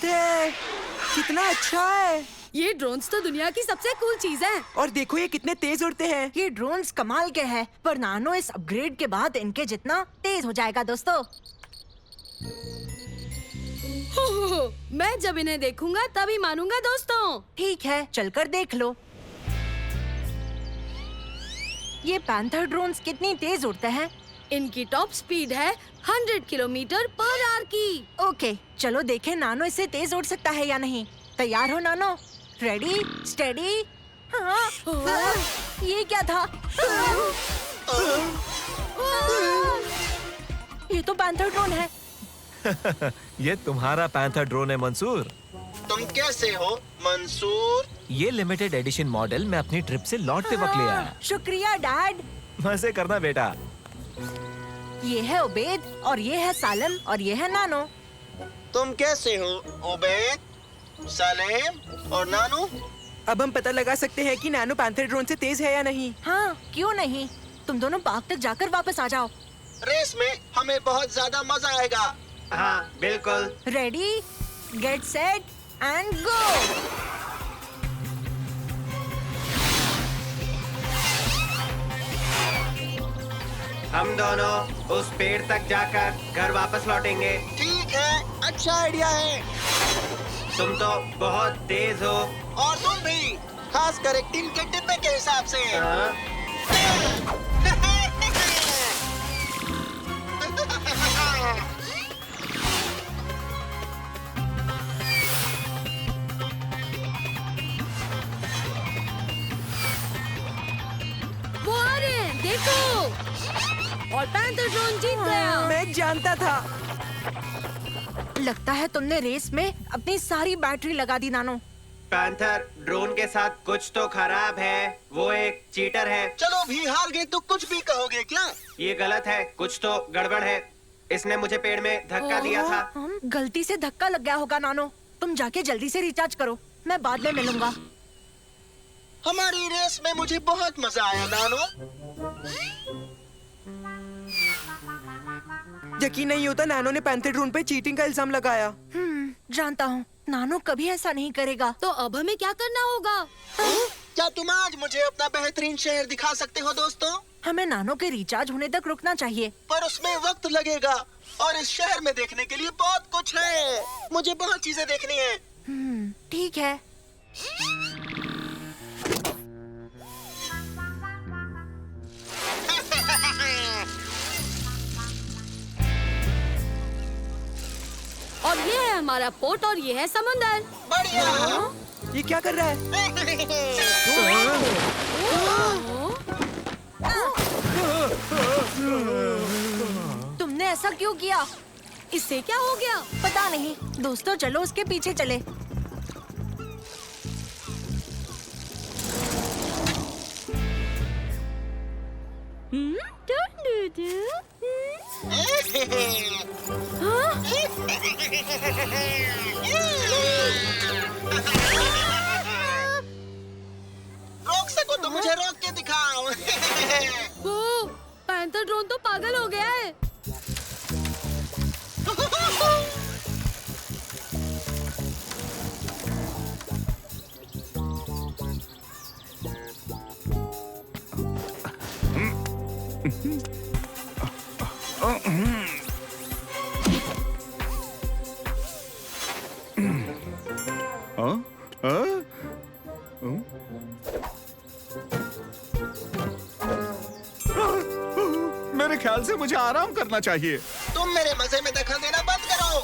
बात है, कितना अच्छा है। ये ड्रोन्स तो दुनिया की सबसे कूल चीज है। और देखो ये कितने तेज उड़ते हैं। ये ड्रोन्स कमाल के हैं, पर नानो इस अपग्रेड के बाद इनके जितना तेज हो जाएगा दोस्तों। हो, मैं जब इन्हें देखूंगा तभी मानूंगा दोस्तों। ठीक है, चलकर देख लो। ये पैंथर ड्रोन्स कितनी तेज उड़ते हैं। इनकी टॉप स्पीड है 100 किलोमीटर पर आवर की। ओके, चलो देखें नानो इससे तेज उड़ सकता है या नहीं। तैयार हो नानो? Ready, steady. ये क्या था? ये तो पैंथर ड्रोन है। ये तुम्हारा पैंथर ड्रोन है मंसूर। तुम कैसे हो मंसूर? ये लिमिटेड एडिशन मॉडल मैं अपनी ट्रिप से लौटते वक्त ले आया। शुक्रिया डैड। मजे करना बेटा। ये है उबैद और ये है सालम और ये है नानो। तुम कैसे हो उबैद, सलेम और नानू? अब हम पता लगा सकते हैं कि नानो पैंथर ड्रोन से तेज है या नहीं। हाँ, क्यों नहीं। तुम दोनों पार्क तक जाकर वापस आ जाओ। रेस में हमें बहुत ज्यादा मजा आएगा। हाँ बिल्कुल। Ready, get set and go. हम दोनों उस पेड़ तक जाकर घर वापस लौटेंगे। ठीक है, अच्छा आइडिया है। तुम तो बहुत तेज हो। और तुम भी, खासकर एक टीम के डिब्बे के हिसाब से। हाँ? वो आ रहे हैं, देखो। और पैंथर ड्रोन जीत गया। मैं जानता था। लगता है तुमने रेस में अपनी सारी बैटरी लगा दी नानो। पैंथर ड्रोन के साथ कुछ तो खराब है। वो एक चीटर है। चलो भी हार गए तो कुछ भी कहोगे क्या? ये गलत है, कुछ तो गड़बड़ है। इसने मुझे पेड़ में धक्का दिया था। गलती से धक्का लग गया होगा नानो। तुम जाके जल्दी से रिचार्ज करो, मैं बाद में मिलूंगा। हमारी रेस में मुझे बहुत मजा आया नानो। यकीन नहीं होता नानो ने पैंथर ड्रोन पे चीटिंग का इल्जाम लगाया। जानता हूँ, नानो कभी ऐसा नहीं करेगा। तो अब हमें क्या करना होगा? क्या तुम आज मुझे अपना बेहतरीन शहर दिखा सकते हो दोस्तों? हमें नानो के रिचार्ज होने तक रुकना चाहिए। पर उसमें वक्त लगेगा और इस शहर में देखने के लिए बहुत कुछ है। मुझे बहुत चीजें देखनी है। ठीक है। और ये है हमारा पोर्ट और ये है समंदर। बढ़िया। ये क्या कर रहा है? तुमने ऐसा क्यों किया? इससे क्या हो गया? पता नहीं। दोस्तों चलो उसके पीछे चले। रोक सको तो मुझे रोक के दिखाओ। वो पैंथर ड्रोन तो पागल हो गया है। मेरे ख्याल से मुझे आराम करना चाहिए। तुम मेरे मजे में दखल देना बंद करो।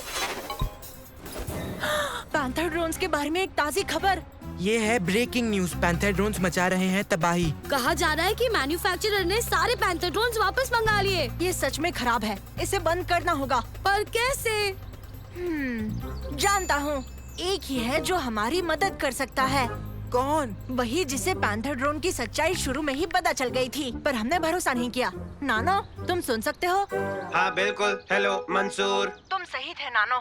पैंथर ड्रोन्स के बारे में एक ताज़ी खबर। ये है ब्रेकिंग न्यूज। पैंथर ड्रोन्स मचा रहे हैं तबाही। कहा जा रहा है कि मैन्युफैक्चरर ने सारे पैंथर ड्रोन्स वापस मंगा लिए। ये सच में खराब है, इसे बंद करना होगा। पर कैसे? जानता हूँ, एक ही है जो हमारी मदद कर सकता है। कौन? वही जिसे पैंथर ड्रोन की सच्चाई शुरू में ही पता चल गई थी, पर हमने भरोसा नहीं किया। नानो, तुम सुन सकते हो? हाँ बिल्कुल। हेलो मंसूर। तुम सही थे नानो।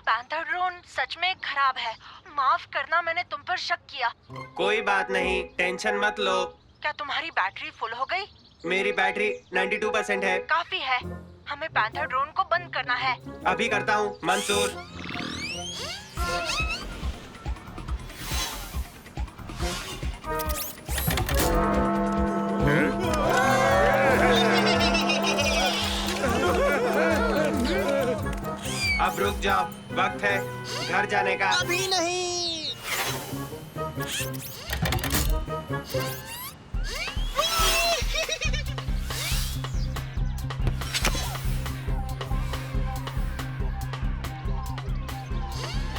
पैंथर ड्रोन सच में खराब है। माफ करना, मैंने तुम पर शक किया। कोई बात नहीं, टेंशन मत लो। क्या तुम्हारी बैटरी फुल हो गई? मेरी बैटरी 92% है। काफी है। हमें पैंथर ड्रोन को बंद करना है। अभी करता हूँ मंसूर। अब रुक जाओ, वक्त है घर जाने का। अभी नहीं।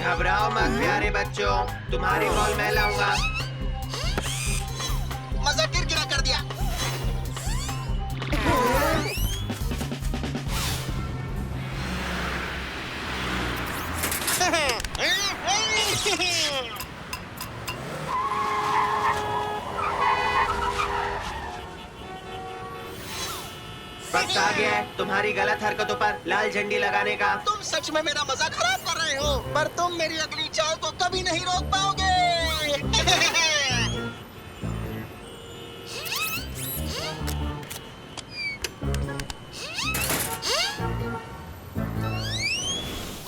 घबराओ मत प्यारे बच्चों, तुम्हारी बॉल मैं लाऊंगा। मजा गिरा कर दिया। वक्त आ गया है तुम्हारी गलत हरकतों पर लाल झंडी लगाने का। तुम सच में मेरा मजा खराब कर रहे हो, पर तुम मेरी अगली चाल को कभी नहीं रोक पाओगे।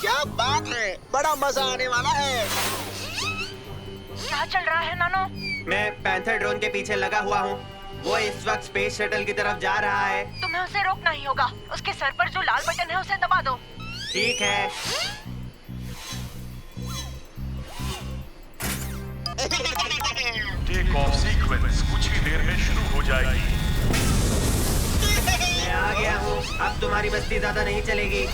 क्या बात है, बड़ा मजा आने वाला है। क्या चल रहा है नानो? मैं पैंथर ड्रोन के पीछे लगा हुआ हूँ। वो इस वक्त स्पेस शटल की तरफ जा रहा है। तुम्हें उसे रोकना ही होगा। उसके सर पर जो लाल बटन है उसे दबा दो। ठीक है। टेक ऑफ सीक्वेंस कुछ ही देर में शुरू हो जाएगी। मैं आ गया हूँ, अब तुम्हारी बस्ती ज्यादा नहीं चलेगी।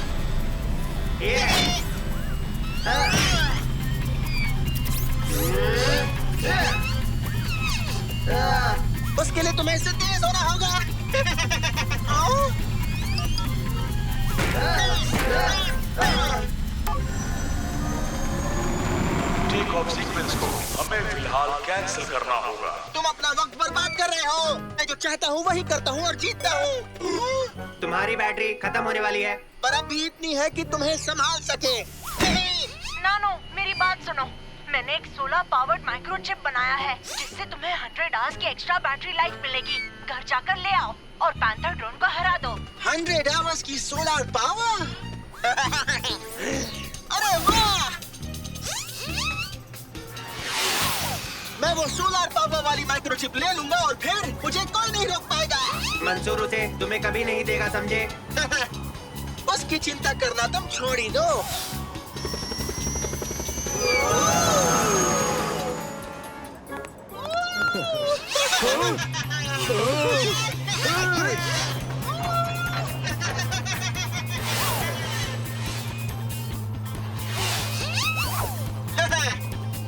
उसके लिए तुम्हें इससे तेज होना होगा। टेक ऑफ सीक्वेंस को हमें फिलहाल कैंसिल करना होगा। तुम अपना वक्त बर्बाद कर रहे हो। मैं जो चाहता हूँ वही करता हूँ और जीतता हूँ। तुम्हारी बैटरी खत्म होने वाली है। पर अभी इतनी है कि तुम्हें संभाल सके। नानो, मेरी बात सुनो। मैंने एक सोलर पावर्ड माइक्रोचिप बनाया है जिससे तुम्हें 100 आवर्स की एक्स्ट्रा बैटरी लाइफ मिलेगी। घर जाकर ले आओ और पैंथर ड्रोन को हरा दो। 100 आवर्स की सोलर पावर। अरे वाह! मैं वो सोलर पावर वाली माइक्रोचिप ले लूंगा और फिर मुझे कोई नहीं रोक पाएगा। मंसूर उसे तुम्हें कभी नहीं देगा, समझे? उसकी चिंता करना तुम छोड़ ही दो।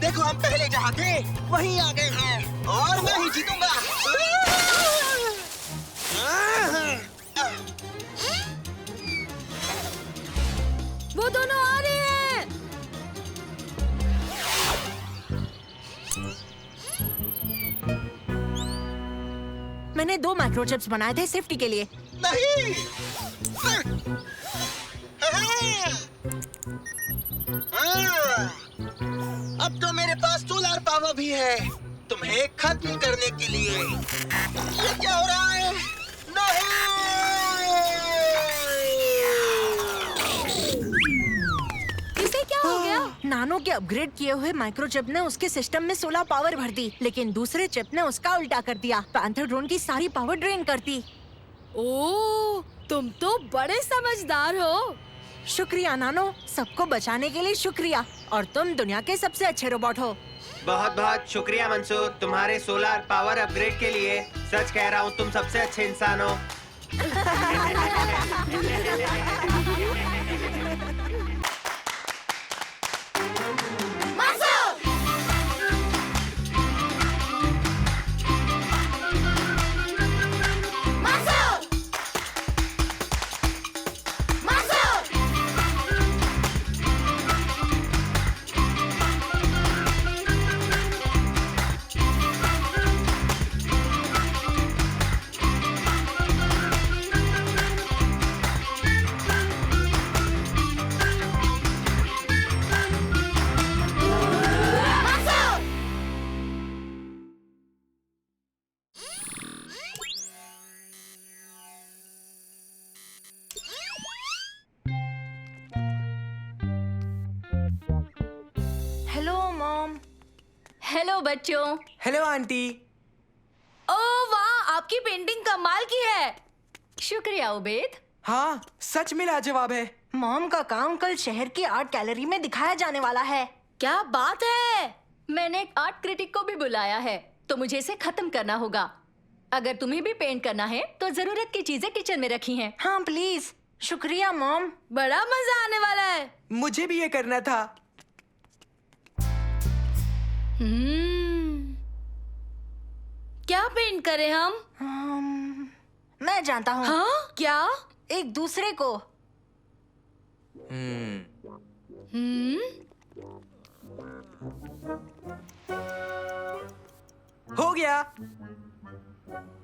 देखो, हम पहले जहाँ थे वहीं आ गए हैं और मैं ही जीतूंगा। वो दोनों आ रहे हैं। मैंने 2 माइक्रोचिप्स बनाए थे सेफ्टी के लिए। नहीं। अब तो मेरे पास सोलर पावर भी है तुम्हें खत्म करने के लिए। ये क्या हो रहा है? इसे क्या हो गया? नानो के अपग्रेड किए हुए माइक्रोचिप ने उसके सिस्टम में सोलर पावर भर दी, लेकिन दूसरे चिप ने उसका उल्टा कर दिया। पैंथर ड्रोन की सारी पावर ड्रेन कर दी। ओह, तुम तो बड़े समझदार हो। शुक्रिया नानो, सबको बचाने के लिए शुक्रिया। और तुम दुनिया के सबसे अच्छे रोबोट हो। बहुत बहुत शुक्रिया मंसूर, तुम्हारे सोलर पावर अपग्रेड के लिए। सच कह रहा हूँ, तुम सबसे अच्छे इंसान हो। मॉम। हेलो बच्चों। Hello aunty. ओह वाह, आपकी पेंटिंग कमाल की है। शुक्रिया उबेद। हाँ, सच में लाजवाब है। मॉम का काम कल शहर की आर्ट गैलरी में दिखाया जाने वाला है। क्या बात है। मैंने एक आर्ट क्रिटिक को भी बुलाया है, तो मुझे इसे खत्म करना होगा। अगर तुम्हें भी पेंट करना है तो जरूरत की चीजें किचन में रखी हैं। हाँ प्लीज। शुक्रिया मॉम। बड़ा मजा आने वाला है। मुझे भी ये करना था। क्या पेंट करें हम? मैं जानता हूँ। हाँ क्या? एक दूसरे को। हो गया।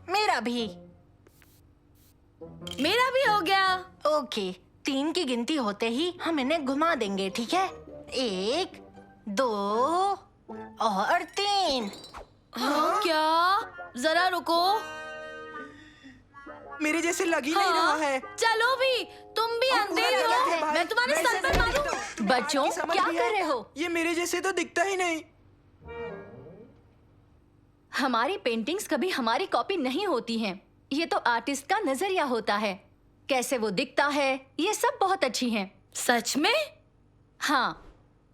मेरा भी। मेरा भी हो गया। ओके, 3 की गिनती होते ही हम इन्हें घुमा देंगे, ठीक है? 1, 2 और 3। हाँ क्या? जरा रुको। मेरे जैसे लग ही नहीं रहा है। चलो भी, तुम भी अंधेरे तुम्हारा क्या है हो। भाई? मैं तुम्हारे वैसे सर पे नहीं मारूं। दिखता। बच्चों आपकी समझ क्या भी कर है? रहे हो? ये मेरे जैसे तो दिखता ही नहीं। हमारी पेंटिंग्स कभी हमारी कॉपी नहीं होती हैं। ये तो आर्टिस्ट का नजरिया होता है। कैसे वो दिखता है, ये सब बहुत अच्छी हैं। सच में? हाँ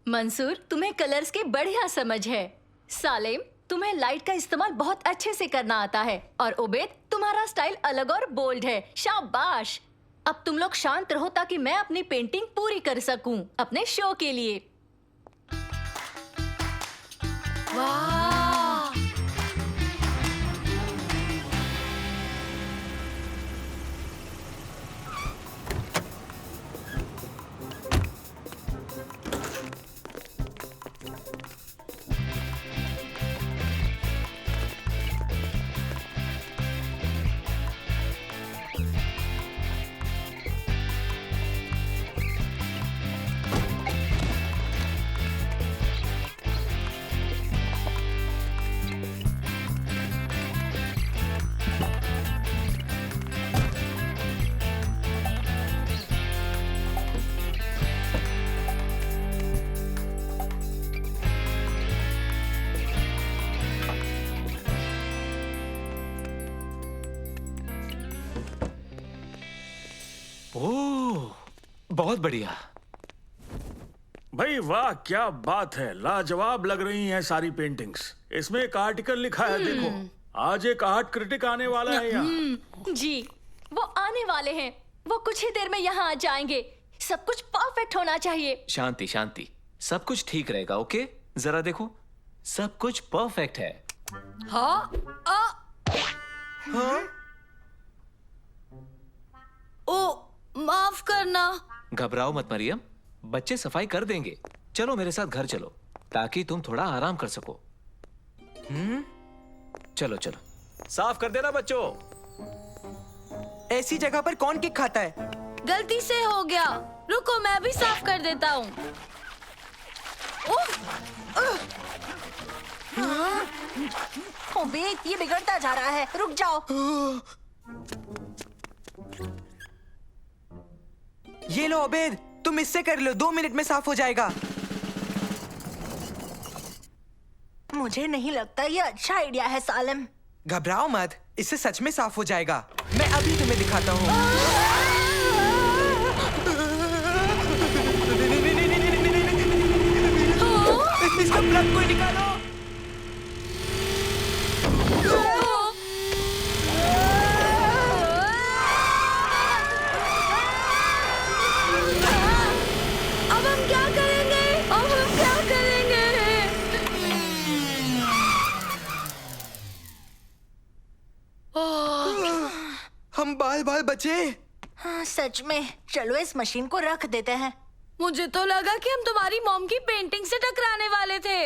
मंसूर, तुम्हें कलर्स की बढ़िया समझ है। सालेम, तुम्हें लाइट का इस्तेमाल बहुत अच्छे से करना आता है। और उबेद, तुम्हारा स्टाइल अलग और बोल्ड है। शाबाश। अब तुम लोग शांत रहो ताकि मैं अपनी पेंटिंग पूरी कर सकूं अपने शो के लिए। वाह! ओह, बहुत बढ़िया। भाई वाह, क्या बात है। लाजवाब लग रही हैं सारी पेंटिंग्स। इसमें एक आर्टिकल लिखा है, देखो। आज एक आर्ट क्रिटिक आने वाला है यहाँ। जी, वो आने वाले हैं। वो कुछ ही देर में यहाँ आ जाएंगे। सब कुछ परफेक्ट होना चाहिए। शांति शांति, सब कुछ ठीक रहेगा। ओके, जरा देखो, सब कुछ परफेक्ट है। हाँ? हाँ? ओ, माफ करना। घबराओ मत मरियम, बच्चे सफाई कर देंगे। चलो मेरे साथ घर चलो ताकि तुम थोड़ा आराम कर सको। चलो चलो, साफ कर देना बच्चों। ऐसी जगह पर कौन केक खाता है? गलती से हो गया। रुको, मैं भी साफ कर देता हूँ। ओबेद, ये बिगड़ता जा रहा है। रुक जाओ। ये लो ओबेद, तुम इससे कर लो। 2 मिनट में साफ हो जाएगा। मुझे नहीं लगता ये अच्छा आइडिया है सालिम। घबराओ मत, इससे सच में साफ हो जाएगा। मैं अभी तुम्हें दिखाता हूँ। इसका प्लग को निकालो। अब हम क्या करेंगे? अब हम क्या करेंगे? हम बाल बाल बचे। हाँ, सच में। चलो इस मशीन को रख देते हैं। मुझे तो लगा कि हम तुम्हारी मॉम की पेंटिंग से टकराने वाले थे।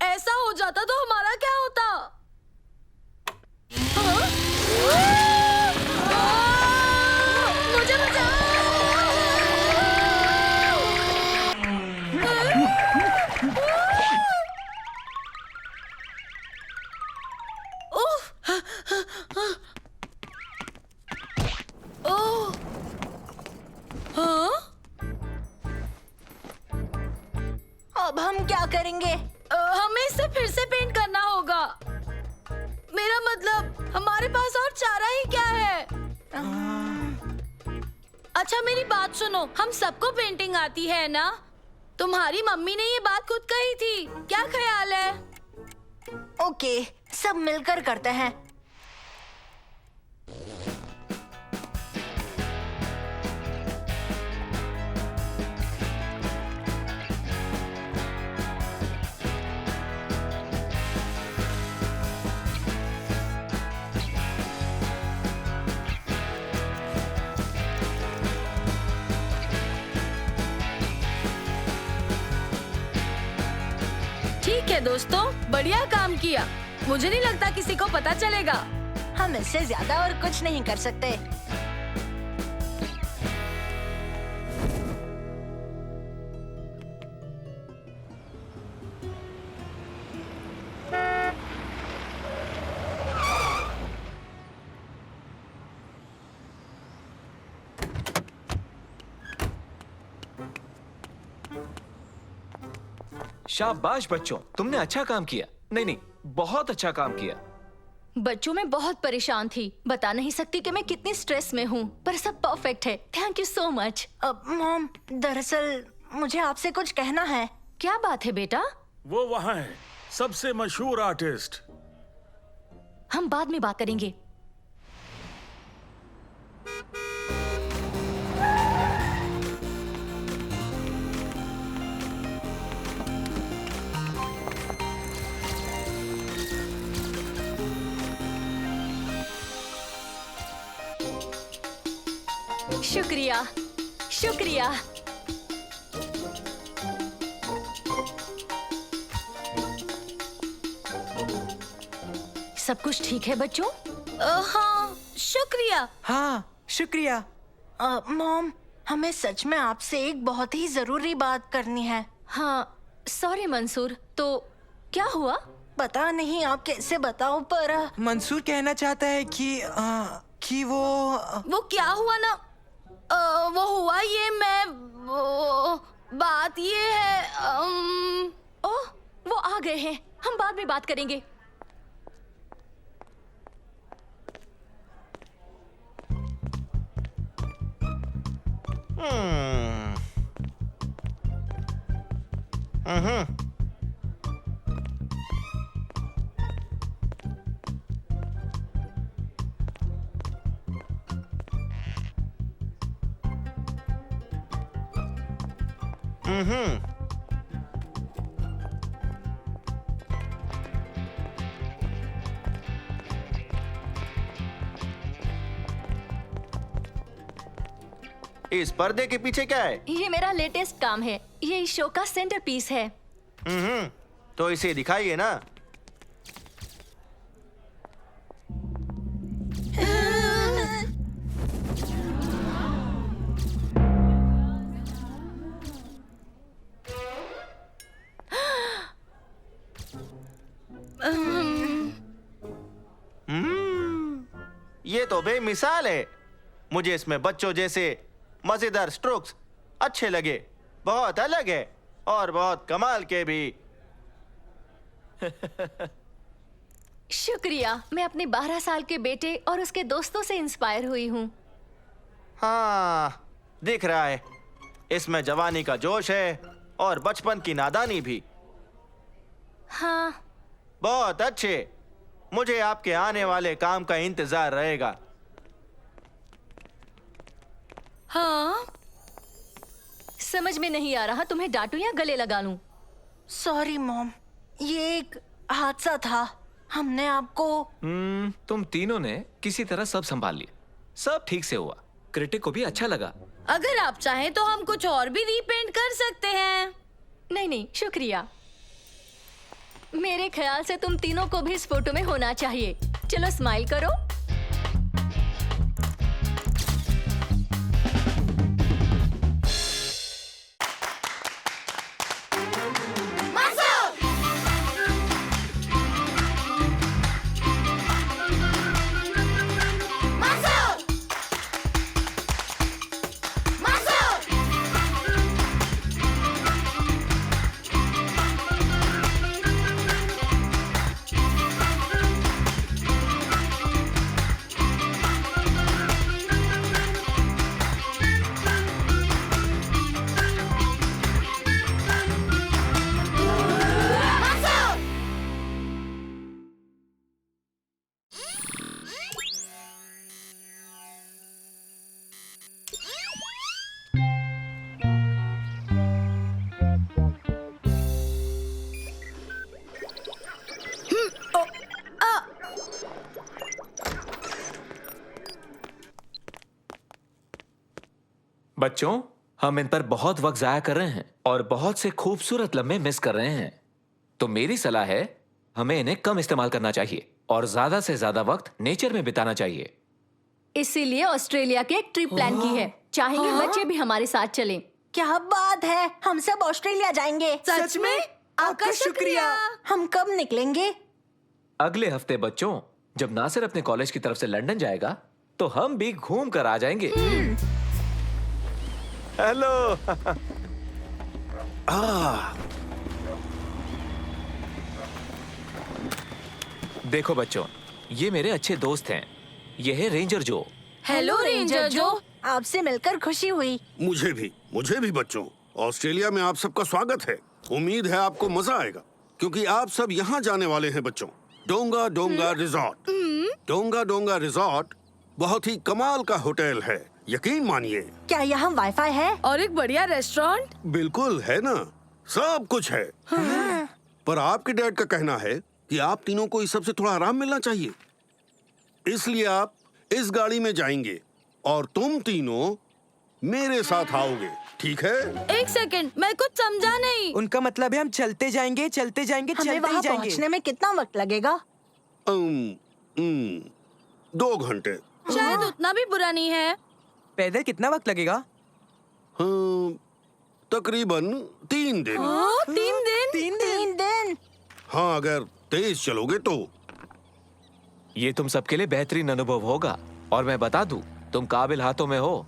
ऐसा हो जाता तो हमारा क्या होता? हाँ? मुझे बचाओ! ओह! हाँ? अब हम क्या करेंगे? हमें इसे फिर से पेंट करना होगा। मेरा मतलब हमारे पास और चारा ही क्या है। अच्छा मेरी बात सुनो, हम सबको पेंटिंग आती है ना? तुम्हारी मम्मी ने ये बात खुद कही थी, क्या ख्याल है? ओके, सब मिलकर करते हैं। ठीक है दोस्तों, बढ़िया काम किया। मुझे नहीं लगता किसी को पता चलेगा। हम इससे ज्यादा और कुछ नहीं कर सकते। शाबाश बच्चों, तुमने अच्छा काम किया। नहीं, बहुत अच्छा काम किया। बच्चों में बहुत परेशान थी, बता नहीं सकती कि मैं कितनी स्ट्रेस में हूँ, पर सब परफेक्ट है। Thank you so much. Mom, दरअसल मुझे आपसे कुछ कहना है। क्या बात है बेटा? वो वहाँ है, सबसे मशहूर आर्टिस्ट। हम बाद में बात करेंगे। शुक्रिया, शुक्रिया। सब कुछ ठीक है बच्चों? हाँ, शुक्रिया। हाँ, शुक्रिया। मॉम, हमें सच में आपसे एक बहुत ही जरूरी बात करनी है। हाँ, सॉरी मंसूर, तो क्या हुआ? पता नहीं आप कैसे बताओ, पर मंसूर कहना चाहता है कि वो क्या हुआ ना? वो हुआ ये, बात ये है। ओह, वो आ गए हैं, हम बाद में बात करेंगे। इस पर्दे के पीछे क्या है? ये मेरा लेटेस्ट काम है, ये इस शो का सेंटर पीस है। तो इसे दिखाइए ना। ये तो बेमिसाल है। मुझे इसमें बच्चों जैसे मजेदार स्ट्रोक्स अच्छे लगे। बहुत अलग है और बहुत कमाल के भी। शुक्रिया, मैं अपने 12 साल के बेटे और उसके दोस्तों से इंस्पायर हुई हूँ। हाँ, दिख रहा है। इसमें जवानी का जोश है और बचपन की नादानी भी। हाँ, बहुत अच्छे। मुझे आपके आने वाले काम का इंतजार रहेगा। हाँ, समझ में नहीं आ रहा तुम्हें डांटूं या गले लगा लूं। सॉरी मॉम, ये एक हादसा था। हमने आपको तुम तीनों ने किसी तरह सब संभाल लिया, सब ठीक से हुआ। क्रिटिक को भी अच्छा लगा। अगर आप चाहें तो हम कुछ और भी रीपेंट कर सकते हैं। नहीं, शुक्रिया। मेरे ख्याल से तुम तीनों को भी इस फोटो में होना चाहिए। चलो स्माइल करो। बच्चों, हम इन पर बहुत वक्त जाया कर रहे हैं और बहुत से खूबसूरत लम्हे मिस कर रहे हैं। तो मेरी सलाह है, हमें इन्हें कम इस्तेमाल करना चाहिए और ज्यादा से ज्यादा वक्त नेचर में बिताना चाहिए। इसीलिए ऑस्ट्रेलिया की एक ट्रिप प्लान की है। चाहेंगे बच्चे भी हमारे साथ चलें। क्या बात है, हम सब ऑस्ट्रेलिया जाएंगे। सच में? आपका शुक्रिया। हम कब निकलेंगे? अगले हफ्ते बच्चों, जब नासिर अपने कॉलेज की तरफ से लंदन जाएगा तो हम भी घूम कर आ जाएंगे। हेलो। देखो बच्चों, ये मेरे अच्छे दोस्त हैं। ये है रेंजर जो। हेलो रेंजर जो। आपसे मिलकर खुशी हुई। मुझे भी बच्चों। ऑस्ट्रेलिया में आप सबका स्वागत है। उम्मीद है आपको मजा आएगा क्योंकि आप सब यहाँ जाने वाले हैं बच्चों। डोंगा डोंगा रिजॉर्ट। डोंगा डोंगा रिजॉर्ट बहुत ही कमाल का होटल है, यकीन मानिए। क्या यहाँ वाईफाई है? और एक बढ़िया रेस्टोरेंट? बिल्कुल है ना, सब कुछ है। पर आपके डैड का कहना है कि आप तीनों को इस सब से थोड़ा आराम मिलना चाहिए, इसलिए आप इस गाड़ी में जाएंगे और तुम तीनों मेरे साथ आओगे, ठीक है? एक सेकंड, मैं कुछ समझा नहीं। उनका मतलब है हम चलते जाएंगे हमें चलते ही वहाँ जाएंगे। पहुँचने में कितना वक्त लगेगा? 2 घंटे। शायद उतना भी बुरा नहीं है। पैदल कितना वक्त लगेगा? हाँ, तकरीबन 3 दिन। 3 दिन? 3 दिन? हाँ, अगर तेज चलोगे तो। ये तुम सबके लिए बेहतरीन अनुभव होगा और मैं बता दूं, तुम काबिल हाथों में हो।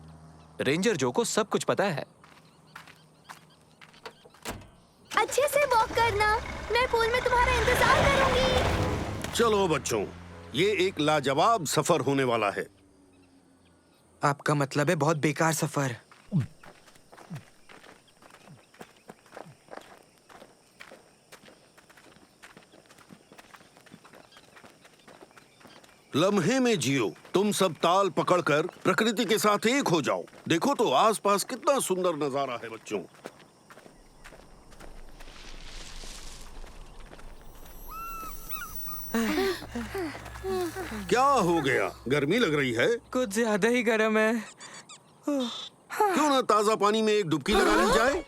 रेंजर जो को सब कुछ पता है। अच्छे से वॉक करना। मैं पूल में तुम्हारा इंतजार करूंगी। चलो बच्चों, ये एक लाजवाब सफर होने वाला है। आपका मतलब है बहुत बेकार सफर। लम्हे में जियो। तुम सब ताल पकड़कर प्रकृति के साथ एक हो जाओ। देखो तो आसपास कितना सुंदर नजारा है बच्चों। क्या हो गया? गर्मी लग रही है? कुछ ज्यादा ही गर्म है। क्यों ना ताजा पानी में एक डुबकी लगा ली जाए?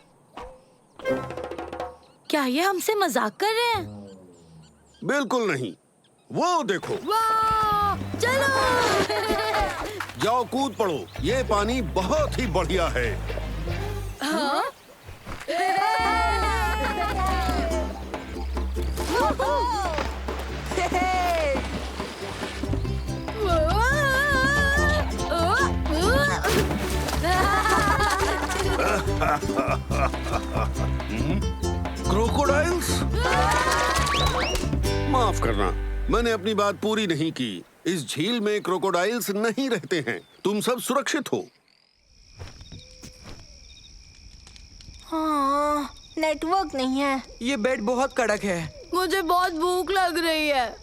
क्या ये हमसे मजाक कर रहे हैं? बिल्कुल नहीं। वो देखो, वाह! चलो! जाओ कूद पड़ो। ये पानी बहुत ही बढ़िया है। क्रोकोडाइल्स? माफ करना, मैंने अपनी बात पूरी नहीं की। इस झील में क्रोकोडाइल्स नहीं रहते हैं। तुम सब सुरक्षित हो। हाँ, नेटवर्क नहीं है। ये बेड बहुत कड़क है। मुझे बहुत भूख लग रही है।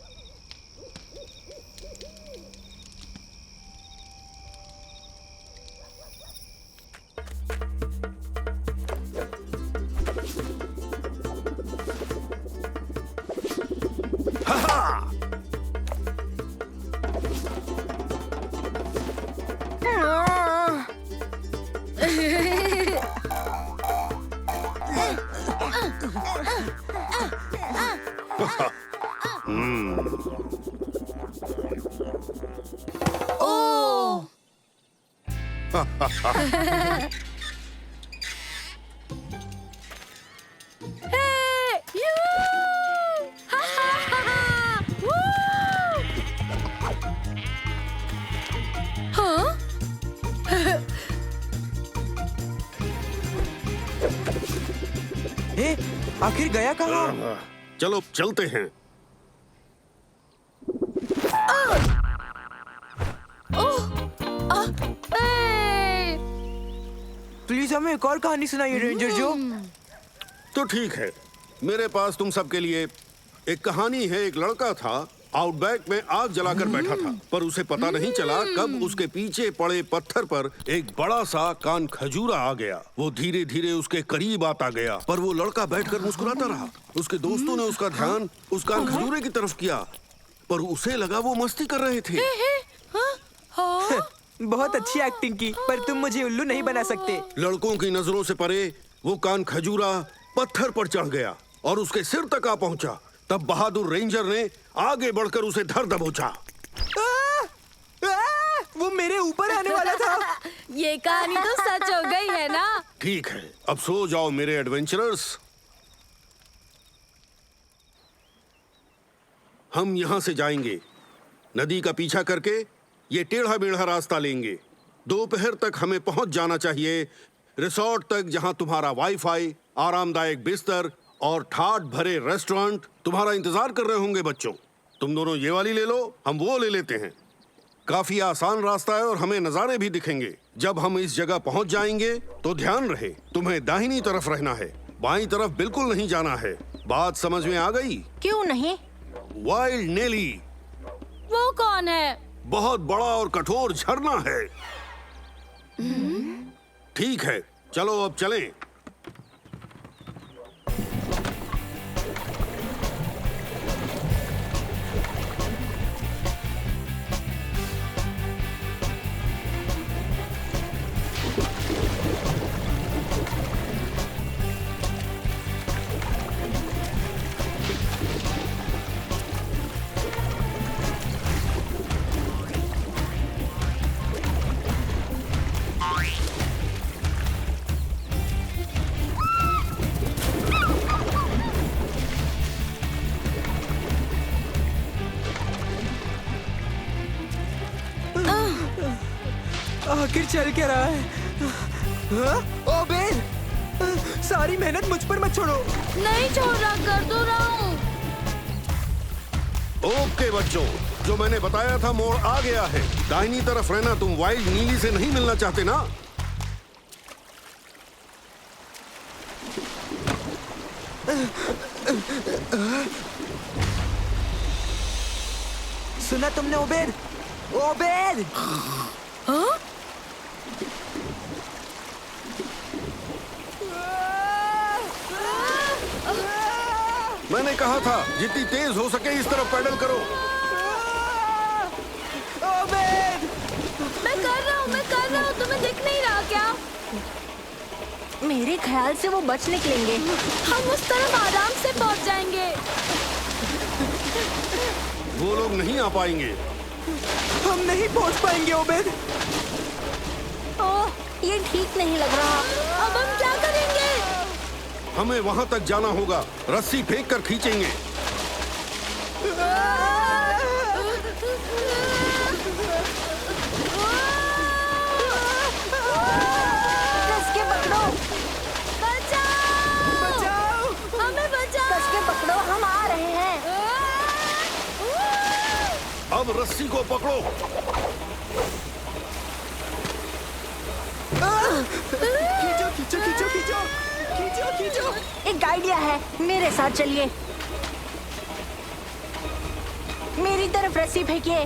ए, आखिर गया कहाँ? चलो चलते हैं। प्लीज हमें एक और कहानी सुनाइए रेंजर जो। तो ठीक है, मेरे पास तुम सबके लिए एक कहानी है। एक लड़का था, आउटबैक में आग जलाकर बैठा था, पर उसे पता नहीं चला कब उसके पीछे पड़े पत्थर पर एक बड़ा सा कान खजूरा आ गया। वो धीरे धीरे उसके करीब आता गया, पर वो लड़का बैठकर मुस्कुराता रहा। उसके दोस्तों ने उसका ध्यान उस कान खजूरे की तरफ किया, पर उसे लगा वो मस्ती कर रहे थे। बहुत अच्छी एक्टिंग की, पर तुम मुझे उल्लू नहीं बना सकते। लड़कों की नजरों से परे वो कान खजूरा पत्थर पर चढ़ गया और उसके सिर तक आ पहुंचा। तब बहादुर रेंजर ने आगे बढ़कर उसे धर दबोचा। वो मेरे ऊपर आने वाला था। ये कहानी तो सच हो गई है ना? ठीक है, अब सो जाओ मेरे एडवेंचरर्स। हम यहाँ से जाएंगे, नदी का पीछा करके ये टेढ़ा मेढ़ा रास्ता लेंगे। दोपहर तक हमें पहुंच जाना चाहिए रिसोर्ट तक, जहां तुम्हारा वाईफाई, आरामदायक बिस्तर और ठाठ भरे रेस्टोरेंट तुम्हारा इंतजार कर रहे होंगे। बच्चों, तुम दोनों ये वाली ले लो, हम वो ले लेते हैं। काफी आसान रास्ता है और हमें नजारे भी दिखेंगे। जब हम इस जगह पहुंच जाएंगे तो ध्यान रहे, तुम्हें दाहिनी तरफ रहना है, बाईं तरफ बिल्कुल नहीं जाना है। बात समझ में आ गई? क्यों नहीं? वाइल्ड नेली वो कौन है? बहुत बड़ा और कठोर झरना है। ठीक है, चलो अब चलें। आखिर चल क्या रहा है? हाँ? ओबेद, सारी मेहनत मुझ पर मत छोड़ो। नहीं छोड़ रहा, कर तो रहा हूँ। ओके बच्चों, जो मैंने बताया था मोड़ आ गया है। दाहिनी तरफ रहना। तुम वाइल्ड नीली से नहीं मिलना चाहते ना? सुना तुमने ओबेद? ओबेद! हाँ? मैंने कहा था जितनी तेज हो सके इस तरफ पैडल करो। ओबेद! मैं कर रहा हूँ, तुम्हें दिख नहीं रहा क्या? मेरे ख्याल से वो बच निकलेंगे। हम उस तरफ आराम से पहुंच जाएंगे। वो लोग नहीं आ पाएंगे। हम नहीं पहुंच पाएंगे ओबेद। ओह, ये ठीक नहीं लग रहा। अब हम क्या करेंगे? हमें वहां तक जाना होगा, रस्सी फेंक कर खींचेंगे। कस के पकड़ो, बचाओ! हमें बचाओ! कस के पकड़ो, हम आ रहे हैं। अब रस्सी को पकड़ो। खींचो खींचो खींचो खींचो खींचो खींचो। एक आइडिया है, मेरे साथ चलिए। मेरी तरफ रस्सी फेंकिए।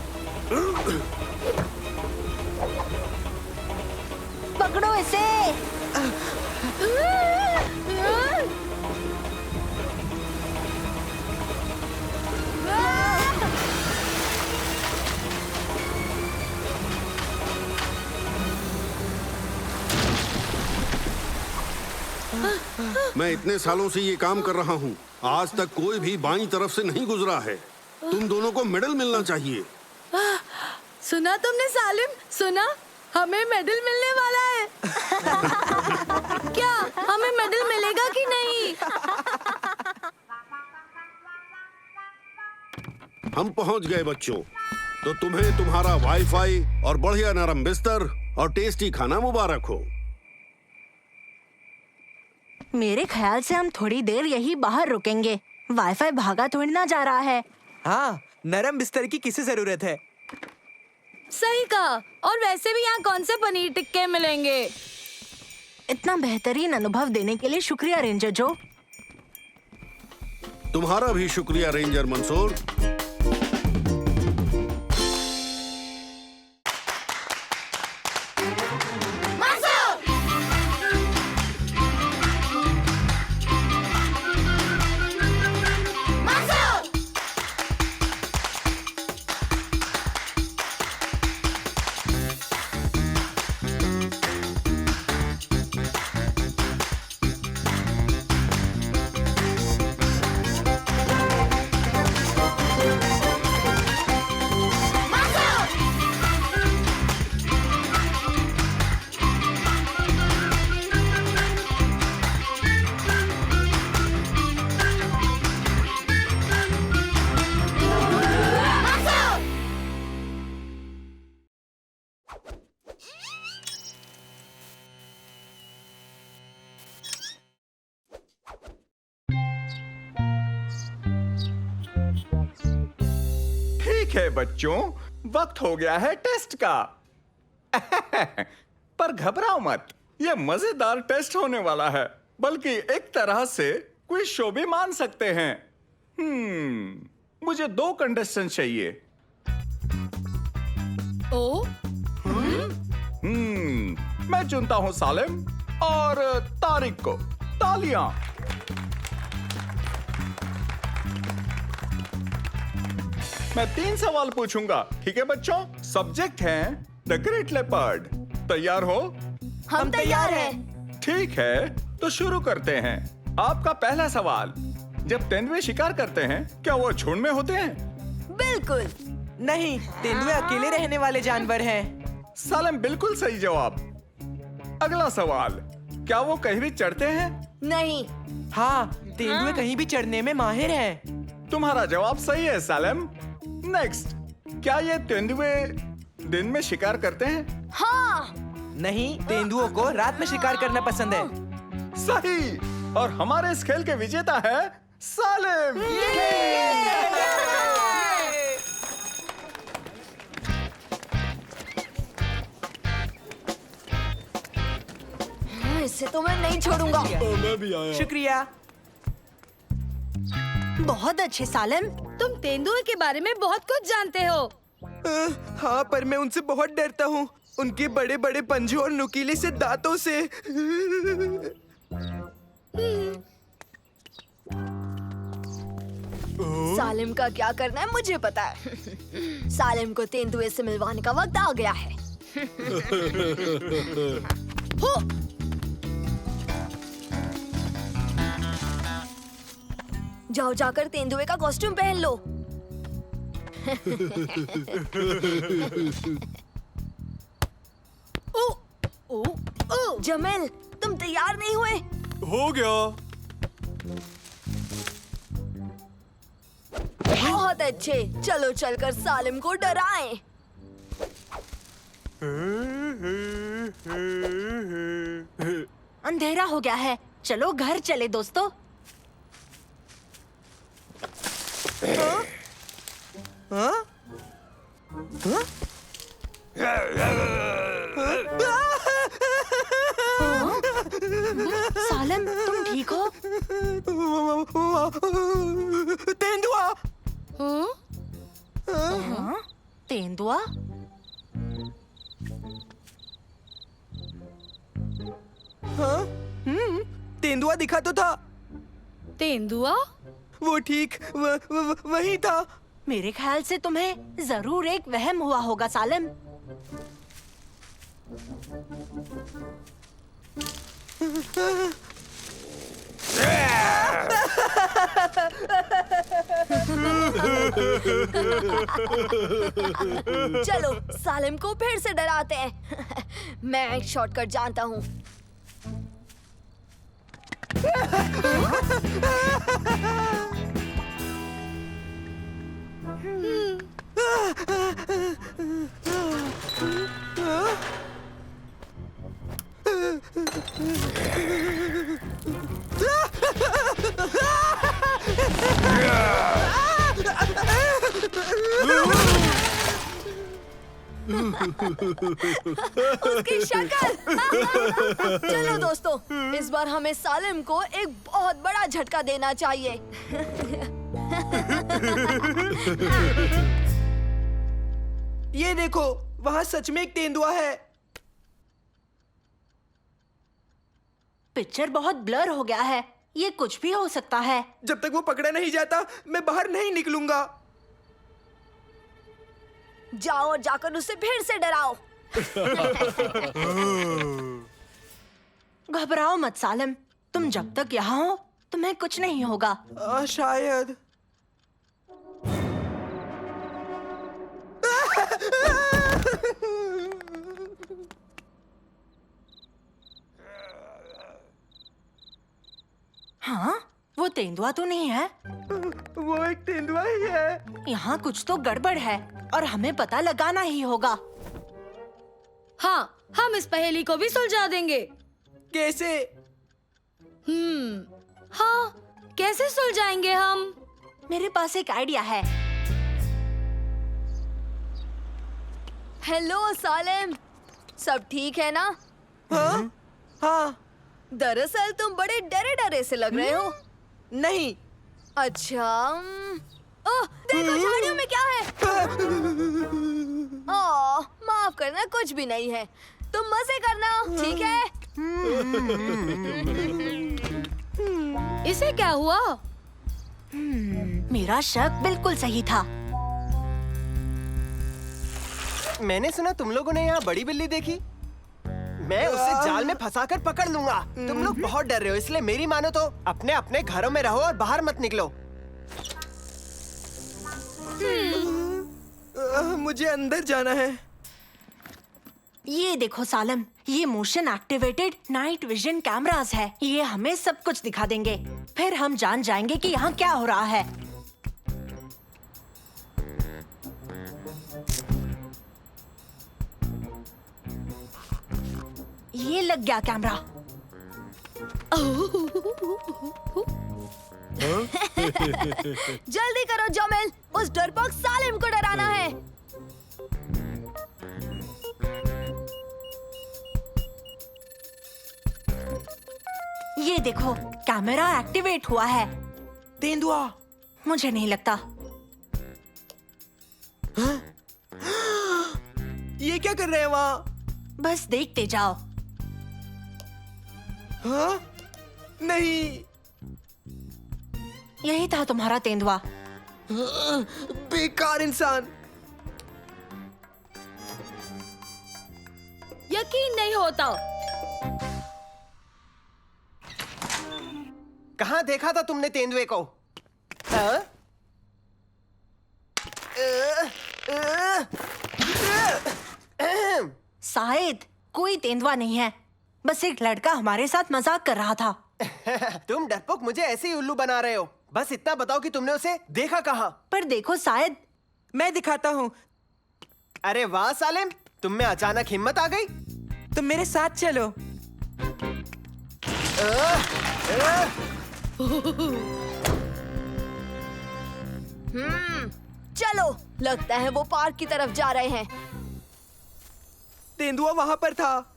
पकड़ो इसे। मैं इतने सालों से ये काम कर रहा हूँ, आज तक कोई भी बाईं तरफ से नहीं गुजरा है। तुम दोनों को मेडल मिलना चाहिए। सुना तुमने सालिम? सुना? हमें मेडल मिलने वाला है। क्या हमें मेडल मिलेगा कि नहीं? हम पहुंच गए बच्चों। तो तुम्हें तुम्हारा वाईफाई और बढ़िया नरम बिस्तर और टेस्टी खाना मुबारक हो। मेरे ख्याल से हम थोड़ी देर यही बाहर रुकेंगे। वाईफाई भागा थोड़ी ना जा रहा है। हाँ, नरम बिस्तर की किसे जरूरत है? सही कहा। और वैसे भी यहाँ कौन से पनीर टिक्के मिलेंगे? इतना बेहतरीन अनुभव देने के लिए शुक्रिया रेंजर जो। तुम्हारा भी शुक्रिया रेंजर मंसूर। ठीक है बच्चों, वक्त हो गया है टेस्ट का। पर घबराओ मत, ये मजेदार टेस्ट होने वाला है, बल्कि एक तरह से क्विज शो भी मान सकते हैं। मुझे 2 कंटेस्टेंट चाहिए। मैं चुनता हूं सालिम और तारिक को। तालियां। मैं 3 सवाल पूछूंगा, ठीक है बच्चों? सब्जेक्ट है द ग्रेट लेपर्ड। तैयार हो? हम तैयार हैं। ठीक है, तो शुरू करते हैं। आपका पहला सवाल, जब तेंदुए शिकार करते हैं क्या वो झुंड में होते हैं? बिल्कुल नहीं, तेंदुए अकेले रहने वाले जानवर हैं। सालिम बिल्कुल सही जवाब। अगला सवाल, क्या वो कहीं भी चढ़ते हैं? नहीं। हाँ, तेंदुए कहीं भी चढ़ने में माहिर हैं। तुम्हारा जवाब सही है सालिम। नेक्स्ट, क्या ये तेंदुए दिन में शिकार करते हैं? हाँ। नहीं, तेंदुओं को रात में शिकार करना पसंद है। सही। और हमारे इस खेल के विजेता है सालिम। इससे तो मैं नहीं छोड़ूंगा। मैं भी आया। शुक्रिया। बहुत अच्छे सालिम, तुम तेंदुए के बारे में बहुत कुछ जानते हो। हाँ, पर मैं उनसे बहुत डरता हूँ, उनके बड़े बड़े पंजों और नुकीले से दांतों से। सालिम का क्या करना है मुझे पता है। सालिम को तेंदुए से मिलवाने का वक्त आ गया है। जाओ जाकर तेंदुए का कॉस्ट्यूम पहन लो। जमेल, तुम तैयार नहीं हुए? हो गया। बहुत अच्छे, चलो चलकर सालिम को डराएं। अंधेरा हो गया है, चलो घर चले दोस्तों। हाँ? हाँ? सालिम, तुम ठीक हो? तेंदुआ। तेंदुआ? हाँ? तेंदुआ दिखा तो था। तेंदुआ? वो ठीक वही था। मेरे ख्याल से तुम्हें जरूर एक वहम हुआ होगा सालिम। चलो सालिम को फिर से डराते हैं। मैं एक शॉर्टकट जानता हूँ। उसकी शक्ल। चलो दोस्तों, इस बार हमें सालिम को एक बहुत बड़ा झटका देना चाहिए। ये देखो, वहाँ सच में एक तेंदुआ है। पिक्चर बहुत ब्लर हो गया है, ये कुछ भी हो सकता है। जब तक वो पकड़ा नहीं जाता, मैं बाहर नहीं निकलूंगा। जाओ और जाकर उसे फिर से डराओ। घबराओ मत सालिम, तुम जब तक यहाँ हो तुम्हें कुछ नहीं होगा। शायद। हाँ, वो तेंदुआ तो नहीं है। वो एक तेंदुआ ही है। यहाँ कुछ तो गड़बड़ है और हमें पता लगाना ही होगा। हाँ, हम इस पहेली को भी सुलझा देंगे। कैसे? हाँ, कैसे सुलझाएंगे हम? मेरे पास एक आइडिया है। हेलो सालेम, सब ठीक है ना? हाँ हाँ। दरअसल तुम बड़े डरे डरे से लग रहे हो। नहीं। अच्छा। ओह, देखो झाड़ियों में क्या है? ओह, माफ करना, कुछ भी नहीं है। तुम मजे करना, ठीक है? इसे क्या हुआ? मेरा शक बिल्कुल सही था। मैंने सुना तुम लोगों ने यहाँ बड़ी बिल्ली देखी। मैं उसे जाल में फंसाकर पकड़ लूंगा। तुम लोग बहुत डर रहे हो, इसलिए मेरी मानो तो अपने अपने घरों में रहो और बाहर मत निकलो। मुझे अंदर जाना है। ये देखो सालम, ये motion activated night vision cameras है। ये हमें सब कुछ दिखा देंगे, फिर हम जान जाएंगे कि यहाँ क्या हो रहा है। ये लग गया कैमरा। जल्दी करो जोमेल, उस डरपोक सालिम को डराना है। ये देखो, कैमरा एक्टिवेट हुआ है। तेंदुआ। मुझे नहीं लगता। ये क्या कर रहे हैं वहाँ? बस देखते जाओ। हाँ? नहीं। यही था तुम्हारा तेंदुआ। बेकार इंसान। यकीन नहीं होता। कहाँ देखा था तुमने तेंदुए को? शायद कोई तेंदुआ नहीं है, बस एक लड़का हमारे साथ मजाक कर रहा था। तुम डरपोक मुझे ऐसे ही उल्लू बना रहे हो। बस इतना बताओ कि तुमने उसे देखा कहाँ? पर देखो, शायद मैं दिखाता हूँ। अरे वाह सालिम, तुम में अचानक हिम्मत आ गई। तुम मेरे साथ चलो। चलो, लगता है वो पार्क की तरफ जा रहे हैं। तेंदुआ वहाँ पर था।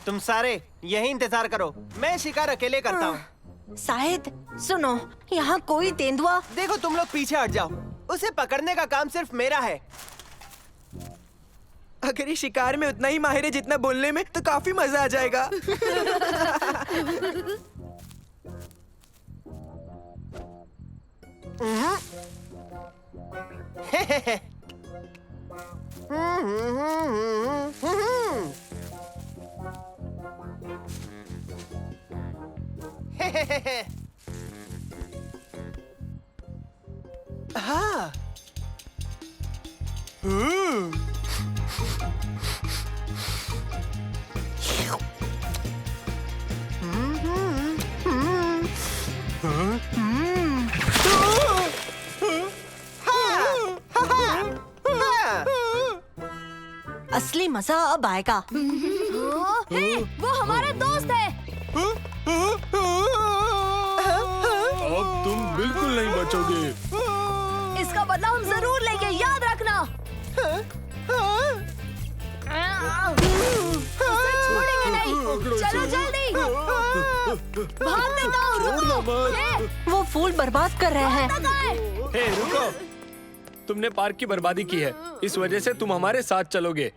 तुम सारे यही इंतजार करो, मैं शिकार अकेले करता हूँ। शायद सुनो, यहाँ कोई तेंदुआ। देखो तुम लोग पीछे हट जाओ, उसे पकड़ने का काम सिर्फ मेरा है। अगर ये शिकार में उतना ही माहिर है जितना बोलने में, तो काफी मजा आ जाएगा। हाँ। असली मजा अब आएगा। हे, वो हमारा दोस्त है। अब तुम बिल्कुल नहीं बचोगे। इसका बदला हम जरूर लेंगे, याद रखना। उसे छोड़ेंगे नहीं। चलो जल्दी। भागने का, रुको। वो फूल बर्बाद कर रहे हैं। हे, रुको। तुमने पार्क की बर्बादी की है, इस वजह से तुम हमारे साथ चलोगे।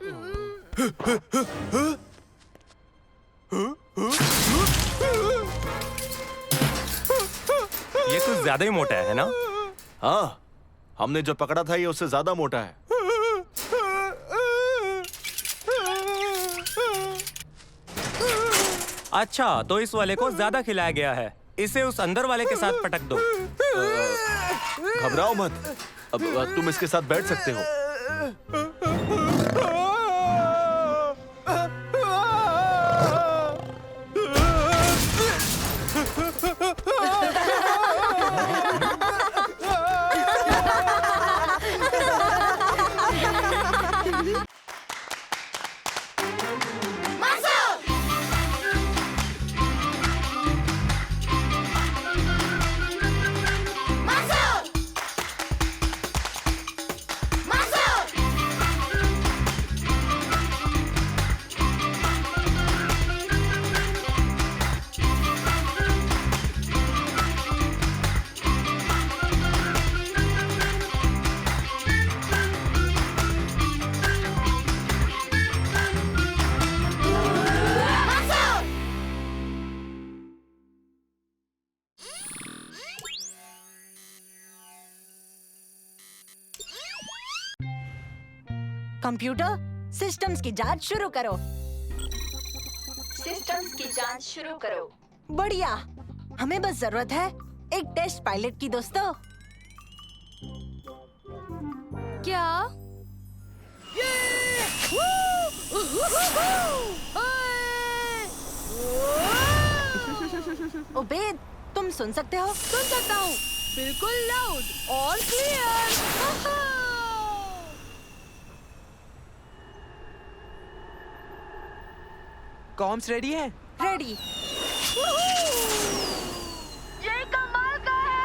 ये कुछ ज्यादा ही मोटा है ना? हाँ, हमने जो पकड़ा था ये उससे ज्यादा मोटा है। अच्छा, तो इस वाले को ज्यादा खिलाया गया है। इसे उस अंदर वाले के साथ पटक दो। घबराओ मत, अब तुम इसके साथ बैठ सकते हो। कंप्यूटर, सिस्टम्स की जांच शुरू करो। सिस्टम्स की जांच शुरू करो। बढ़िया। हमें बस जरूरत है एक टेस्ट पायलट की दोस्तों। क्या? उबेद, तुम सुन सकते हो? सुन सकता हूँ, बिल्कुल लाउड और क्लियर। कॉम्स रेडी है? रेडी। ये कमाल का है।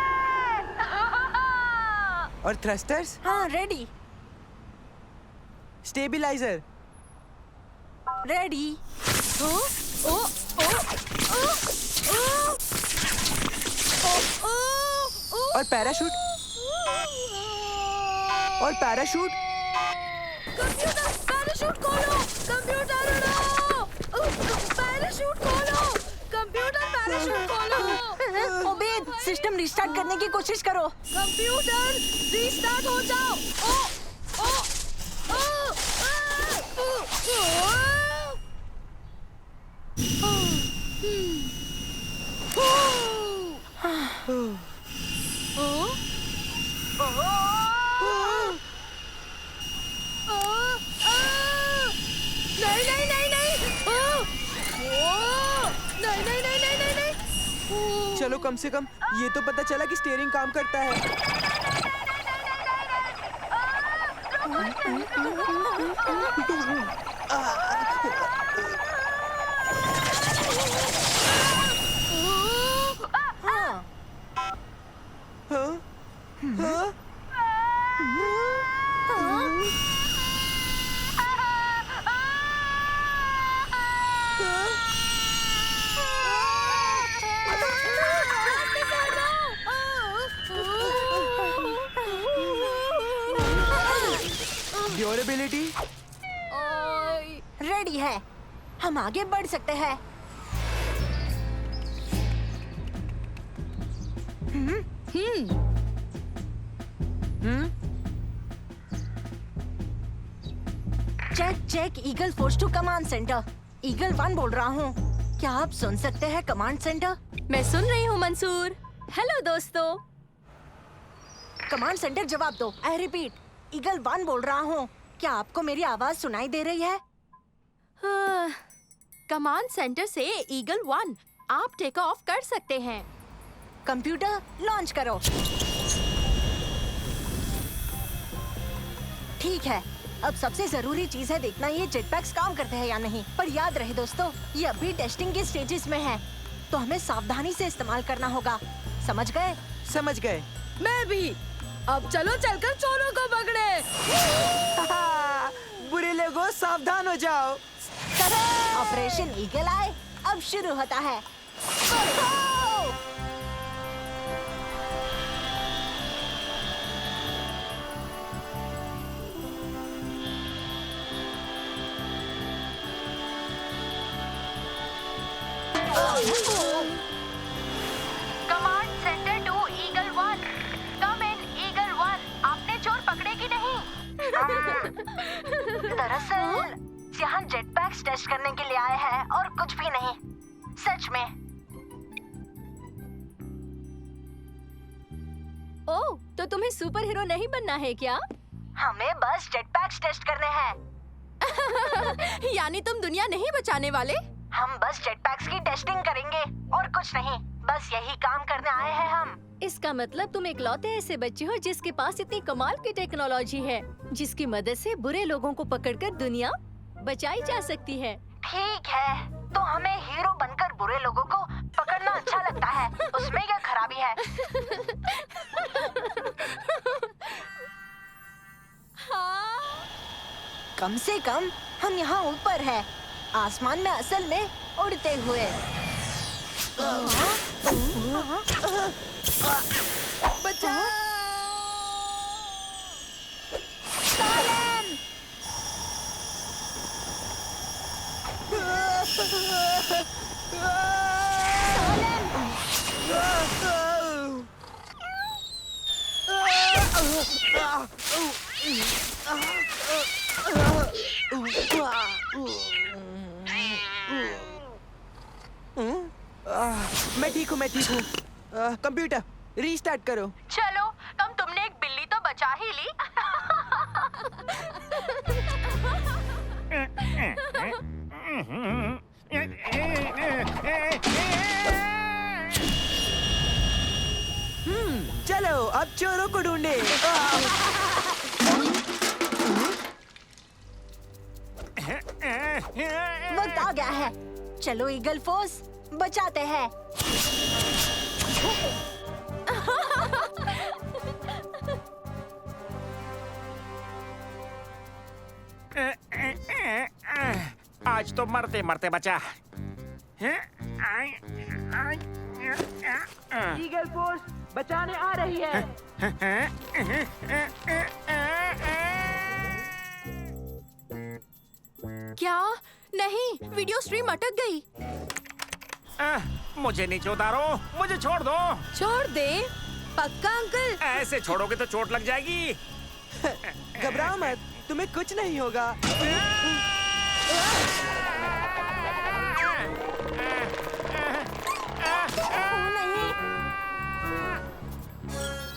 और थ्रस्टर्स? हाँ, रेडी। स्टेबलाइजर? रेडी। ओ, ओ, ओ, ओ, ओ, ओ, ओ, और पैराशूट? और पैराशूट? कंप्यूटर पैराशूट खोलो। कंप्यूटर उड़ाओ। पैराशूट खोलो। कंप्यूटर पैराशूट खोलो। उबेद, सिस्टम रिस्टार्ट करने की कोशिश करो। कंप्यूटर रीस्टार्ट हो जाओ। ओ, ओ, ओ, नहीं नहीं नहीं नहीं। नहीं नहीं नहीं नहीं नहीं नहीं। चलो, कम से कम ये तो पता चला कि स्टीयरिंग काम करता है। ड्यूरेबिलिटी? रेडी है, हम आगे बढ़ सकते हैं। Check check, eagle force to command centre. Eagle 1 बोल रहा हूँ। क्या आप सुन सकते हैं कमांड सेंटर? मैं सुन रही हूँ मंसूर। हेलो दोस्तों। कमांड सेंटर जवाब दो। आई रिपीट, ईगल 1 बोल रहा हूँ। क्या आपको मेरी आवाज सुनाई दे रही है? कमांड सेंटर से ईगल 1, आप टेक ऑफ कर सकते हैं। कंप्यूटर लॉन्च करो। ठीक है, अब सबसे जरूरी चीज है देखना ये जेटपैक्स काम करते हैं या नहीं। पर याद रहे दोस्तों, ये अभी टेस्टिंग के स्टेजेस में है, तो हमें सावधानी से इस्तेमाल करना होगा। समझ गए? समझ गए। मैं भी। अब चलो चलकर चोरों को पकड़े। बुरे लोगों, सावधान हो जाओ। ऑपरेशन ईगल आए अब शुरू होता है। Command centre to eagle 1, come in eagle 1। आपने चोर पकड़े कि नहीं? दरअसल यहाँ जेटपैक्स टेस्ट करने के लिए आए हैं और कुछ भी नहीं, सच में। ओह, तो तुम्हें सुपर हीरो नहीं बनना है क्या? हमें बस जेटपैक्स टेस्ट करने हैं। यानी तुम दुनिया नहीं बचाने वाले? हम बस जेटपैक्स की टेस्टिंग करेंगे और कुछ नहीं, बस यही काम करने आए हैं हम। इसका मतलब तुम इकलौते ऐसे बच्चे हो जिसके पास इतनी कमाल की टेक्नोलॉजी है, जिसकी मदद से बुरे लोगों को पकड़कर दुनिया बचाई जा सकती है। ठीक है, तो हमें हीरो बनकर बुरे लोगों को पकड़ना अच्छा लगता है, उसमें क्या खराबी है? कम से कम हम यहाँ ऊपर है, आसमान में असल में उड़ते हुए। बचाओ! मैं ठीक हूँ, मैं ठीक हूँ। कंप्यूटर रीस्टार्ट करो। चलो, कम तुमने एक बिल्ली तो बचा ही ली। चलो अब चोरों को ढूंढे। वक्त आ गया है। चलो ईगल फोर्स बचाते हैं। आज तो मरते मरते बचा। ईगल फोर्स बचाने आ रही है। क्या? नहीं, वीडियो स्ट्रीम अटक गई। मुझे नीचे उतारो, मुझे छोड़ दो। छोड़ दे? पक्का अंकल? ऐसे छोड़ोगे तो चोट लग जाएगी। घबराओ मत, तुम्हें कुछ नहीं होगा।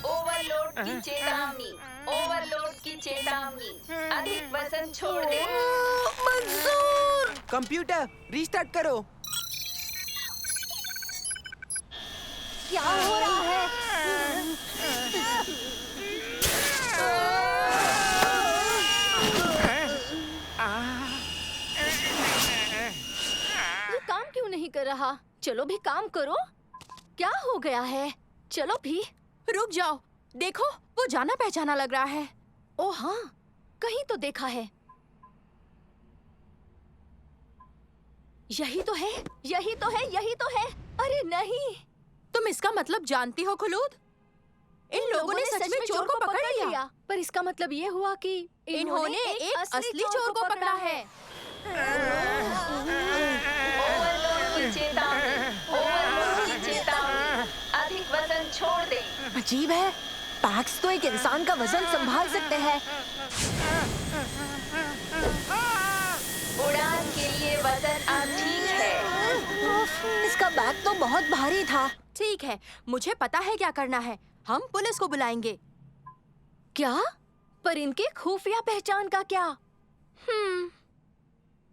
ओवरलोड की चेतावनी, ओवरलोड की चेतावनी, अधिक वजन छोड़ दे। मंजूर। कंप्यूटर रीस्टार्ट करो। क्या हो रहा है? ये काम क्यों नहीं कर रहा? चलो भी काम करो। क्या हो गया है? चलो भी। रुक जाओ, देखो वो जाना पहचाना लग रहा है। ओ हाँ, कहीं तो देखा है। यही तो है, यही तो है, यही तो है। अरे नहीं, तुम इसका मतलब जानती हो खुलूद? इन लोगों ने सच में चोर को पकड़ लिया। पर इसका मतलब ये हुआ कि इन्होंने एक असली चोर को पकड़ा है। ओवरलोड की चेतावनी, ओवरलोड की चेतावनी, अधिक वजन छोड़ दे। अजीब है, पैक्स तो एक इंसान का वजन संभाल सकते हैं। उड़ान के लिए वजन अब ठीक है। इसका बैग तो बहुत भारी था। ठीक है, मुझे पता है क्या करना है। हम पुलिस को बुलाएंगे। क्या? पर इनके खुफिया पहचान का क्या?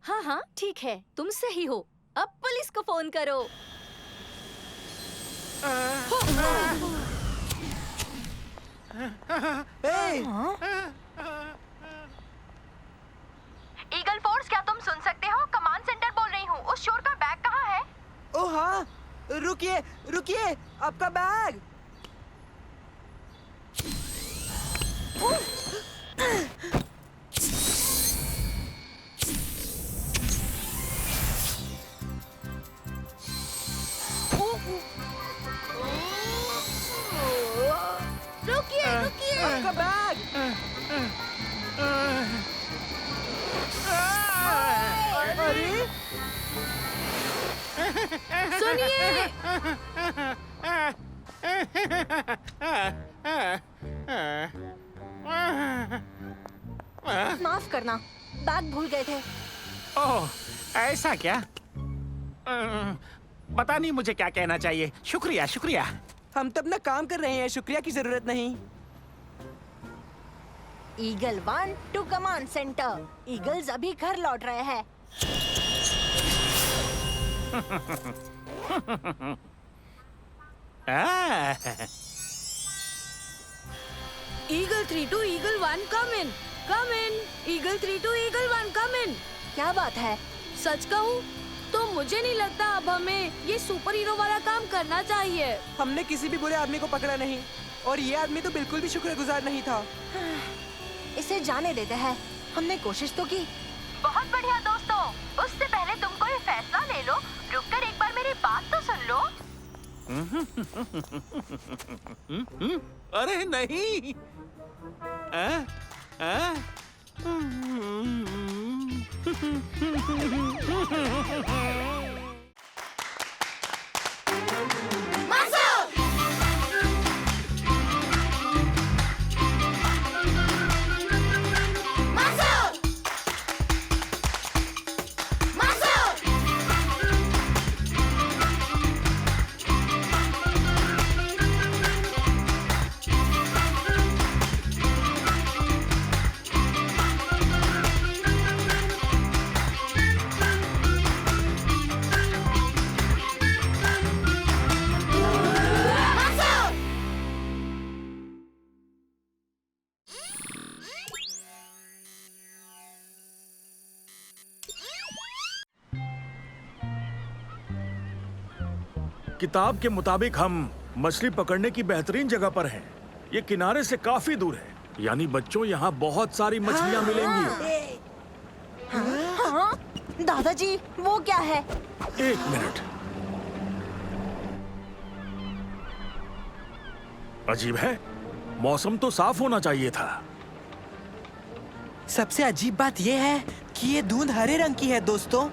हाँ हाँ ठीक है, तुम सही हो। अब पुलिस को फोन करो। ईगल फोर्स, क्या तुम सुन सकते हो? कमांड सेंटर बोल रही हूँ। उस चोर का बैग कहाँ है? ओ हाँ, रुकिए रुकिए, आपका बैग। रुकिए रुकिए। आपका बैग। अरे सुनिए। माफ करना, बैग भूल गए थे। ओह, ऐसा क्या? पता नहीं मुझे क्या कहना चाहिए। शुक्रिया शुक्रिया। हम तो अपना काम कर रहे हैं, शुक्रिया की जरूरत नहीं। Eagle 1 to command centre. Eagles अभी घर लौट रहे हैं। Eagle 3 to eagle 1 come in, come in. Eagle 3 to eagle 1 come in. क्या बात है? सच कहूँ तो मुझे नहीं लगता अब हमें ये सुपर हीरो वाला काम करना चाहिए। हमने किसी भी बुरे आदमी को पकड़ा नहीं, और ये आदमी तो बिल्कुल भी शुक्रगुजार नहीं था। इसे जाने देते हैं, हमने कोशिश तो की। बहुत बढ़िया दोस्तों, उससे पहले तुम कोई फैसला ले लो, रुककर एक बार मेरी बात तो सुन लो। अरे नहीं। किताब के मुताबिक हम मछली पकड़ने की बेहतरीन जगह पर हैं। ये किनारे से काफी दूर है, यानी बच्चों यहाँ बहुत सारी मछलियाँ मिलेंगी। हाँ? दादाजी वो क्या है? एक मिनट। अजीब है, मौसम तो साफ होना चाहिए था। सबसे अजीब बात यह है कि ये धुंध हरे रंग की है दोस्तों।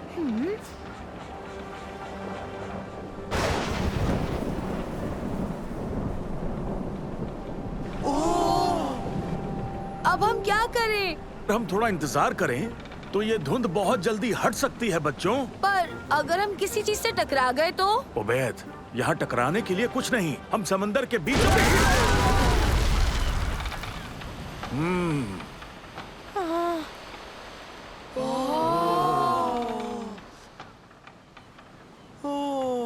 अब हम क्या करें? हम थोड़ा इंतजार करें तो ये धुंध बहुत जल्दी हट सकती है बच्चों। पर अगर हम किसी चीज से टकरा गए तो? उबैद, यहाँ टकराने के लिए कुछ नहीं, हम समंदर के बीच में।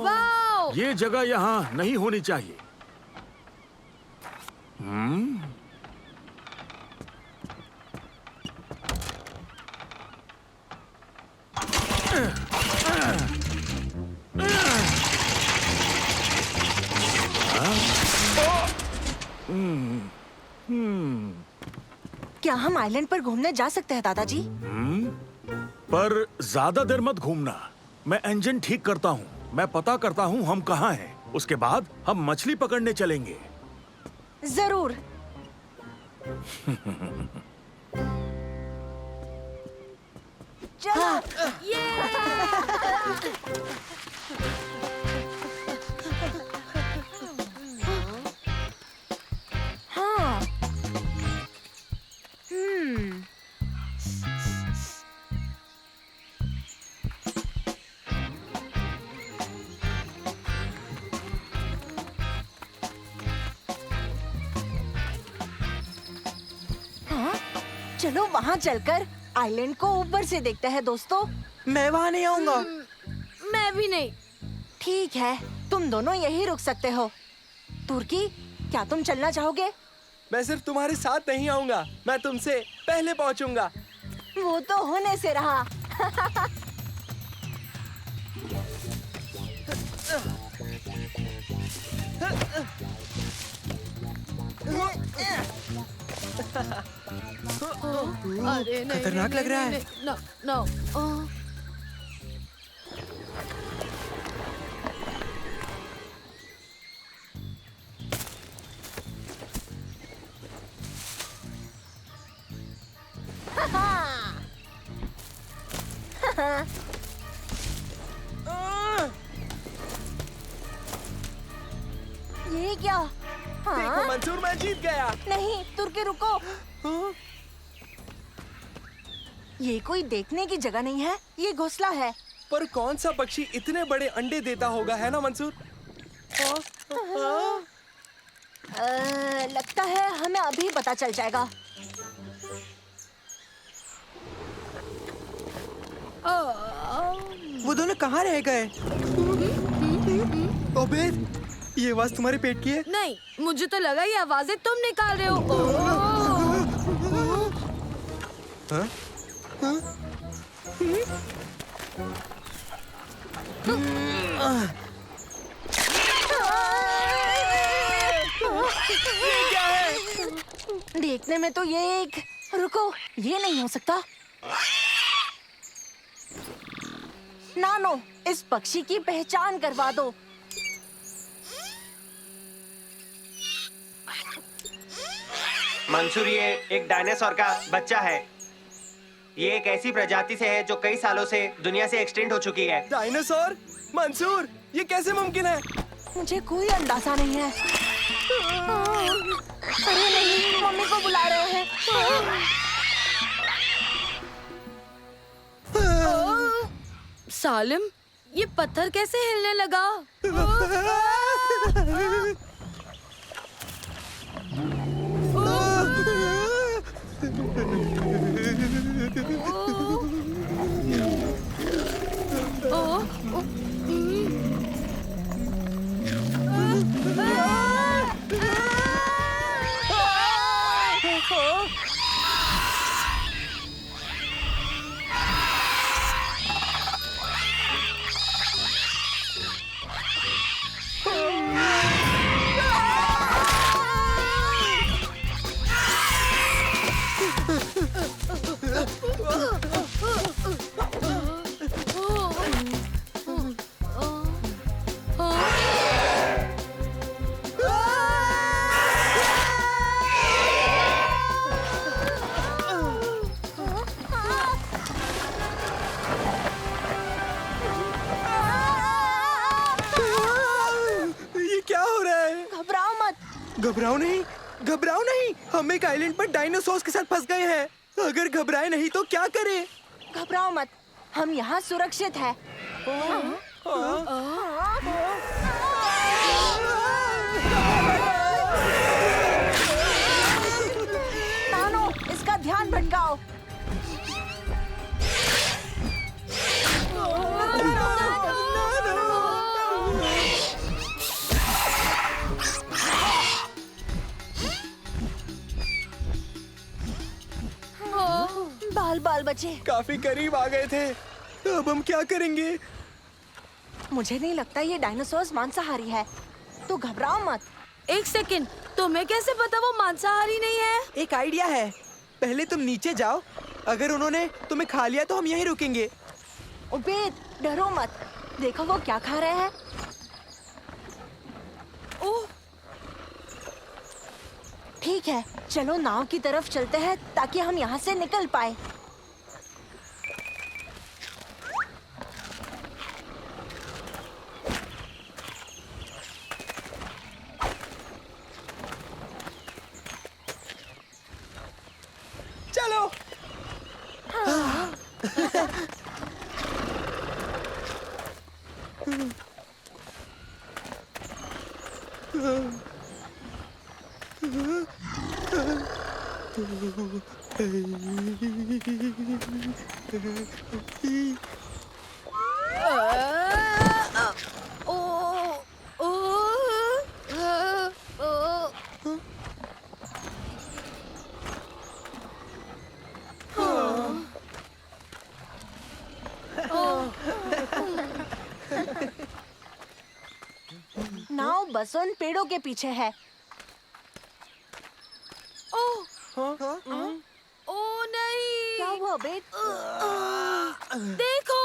वाओ! ये जगह यहाँ नहीं होनी चाहिए। क्या हम आइलैंड पर घूमने जा सकते हैं दादाजी? पर ज्यादा देर मत घूमना। मैं इंजन ठीक करता हूँ, मैं पता करता हूँ हम कहाँ हैं। उसके बाद हम मछली पकड़ने चलेंगे। जरूर। चलो। हाँ। हाँ? चलो वहाँ चलकर आइलैंड को ऊपर से देखते हैं दोस्तों। मैं वहाँ नहीं आऊंगा। मैं भी नहीं। ठीक है, तुम दोनों यही रुक सकते हो। तुर्की, क्या तुम चलना चाहोगे? मैं सिर्फ तुम्हारे साथ नहीं आऊंगा, मैं तुमसे पहले पहुंचूंगा। वो तो होने से रहा। अरे नहीं, खतरनाक लग रहा है। No no. ये क्या? देखो मंसूर, मैं जीत गया। नहीं, तुर्की रुको। ये कोई देखने की जगह नहीं है, ये घोंसला है। पर कौन सा पक्षी इतने बड़े अंडे देता होगा, है ना मंसूर? लगता है हमें अभी पता चल जाएगा। वो दोनों कहाँ रह गए? ओबेद, ये आवाज तुम्हारे पेट की है? नहीं, मुझे तो लगा ये आवाजें तुम निकाल रहे हो। हाँ? हाँ? ये क्या है? देखने में तो ये एक... रुको, ये नहीं हो सकता। नानो, इस पक्षी की पहचान करवा दो। मंसूर, ये एक डायनासोर का बच्चा है। ये एक ऐसी प्रजाति से है जो कई सालों से दुनिया से एक्सटेंड हो चुकी है। डायनासोर? मंसूर, ये कैसे मुमकिन है? मुझे कोई अंदाजा नहीं है। अरे नहीं, मम्मी को बुला रहे हैं। सालिम, ये पत्थर कैसे हिलने लगा? घबराओ नहीं, घबराओ नहीं। हम एक आइलैंड पर डायनासोर्स के साथ फंस गए हैं। अगर घबराए नहीं तो क्या करें? घबराओ मत, हम यहाँ सुरक्षित है। नानो, इसका ध्यान भटकाओ। बाल बाल बचे। काफी करीब आ गए थे। अब हम क्या करेंगे? मुझे नहीं लगता ये डायनासोर्स मांसाहारी है, तो घबराओ मत। एक सेकंड, तुम्हें कैसे पता वो मांसाहारी नहीं है? एक आइडिया है। पहले तुम नीचे जाओ, अगर उन्होंने तुम्हें खा लिया तो हम यहीं रुकेंगे। उबेद, डरो मत, देखो वो क्या खा रहे हैं। ओह, ठीक है, चलो नाव की तरफ चलते हैं ताकि हम यहाँ से निकल पाए। चलो। नाव बस उन पेड़ों के पीछे है। ओ नहीं, क्या हुआ बेट? देखो।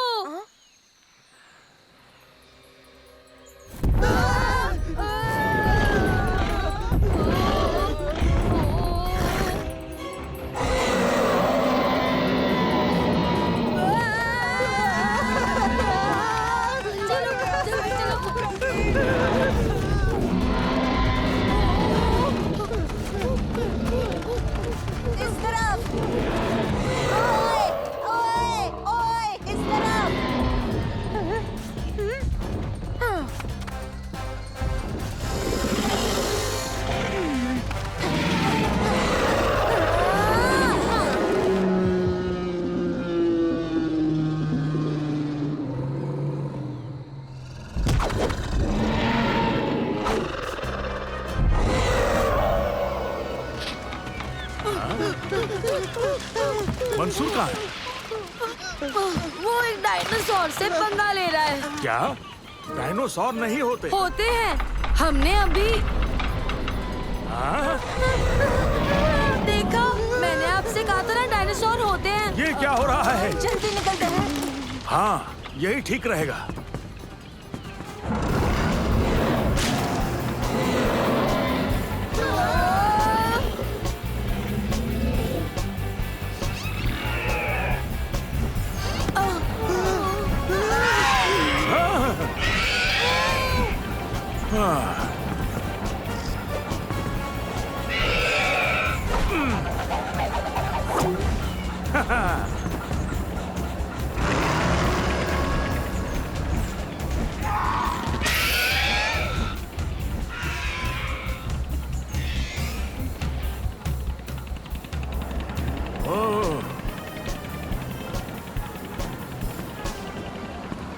इस तरफ। ओए, ओए, ओए, इस तरफ। मंसूर कहाँ है? वो एक डायनासोर से पंगा ले रहा है। क्या डायनासोर नहीं होते? होते हैं, हमने अभी देखा। मैंने आपसे कहा था ना, डायनासोर होते हैं। ये क्या हो रहा है? जल्दी निकलते हैं। हाँ, यही ठीक रहेगा।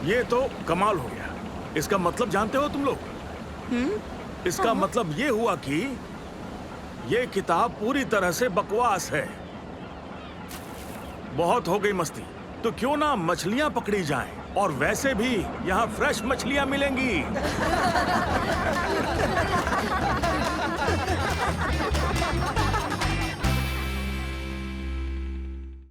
ये तो कमाल हो गया। इसका मतलब जानते हो तुम लोग? इसका मतलब ये हुआ कि ये किताब पूरी तरह से बकवास है। बहुत हो गई मस्ती, तो क्यों ना मछलियां पकड़ी जाएं, और वैसे भी यहाँ फ्रेश मछलियां मिलेंगी।